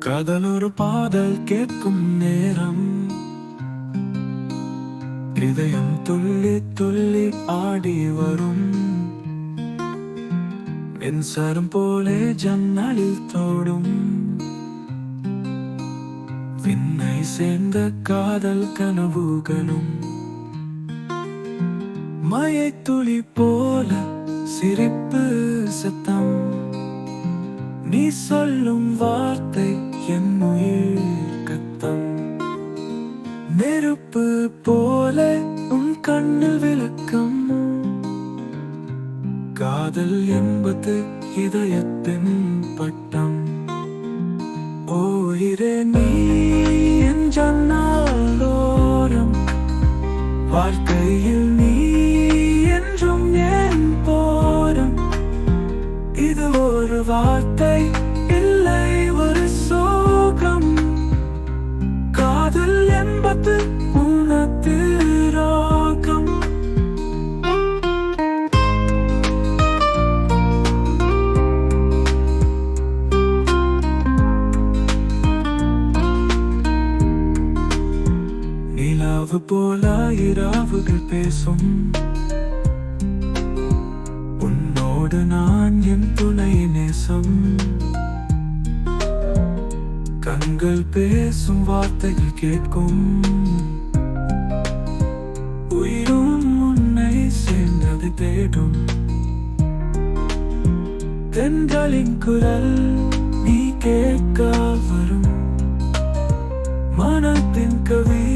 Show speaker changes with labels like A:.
A: காதல் ஒரு பாடல் கேட்கும் நேரம், இதயம் துள்ளி துள்ளி ஆடி வரும். மின்சாரம் போலே ஜன்னலில் தோடும், விண்ணை சேர்ந்த காதல் கனவுகளும். மழை துளி போல சிரிப்பு சத்தம், நீ சொல்லும் வார்த்தை என் உயிர் கத்தம். நெருப்பு போல உன் கண்ணில் விளக்கம், காதல் என்பது இதயத்தின் பட்டம். ஓயிரே நீ என் ஜன்னலோரம், வாழ்க்கையில் நீ என்றும் என் போரம். இது ஒரு வார்த்தை இல்லை, ஒரு சோகம். காதல் என்பது உனது ராகம். நிலாவு போல இரவுகள் பேசும், உன்னோடு நான் என் துணை நேசம். கண்கள் பேசும் வார்த்தைகள் கேட்கும், உயிரும் உன்னை சேர்ந்தது தேடும். தென்றலின் குரல் நீ கேட்க வரும், மனத்தின் கவி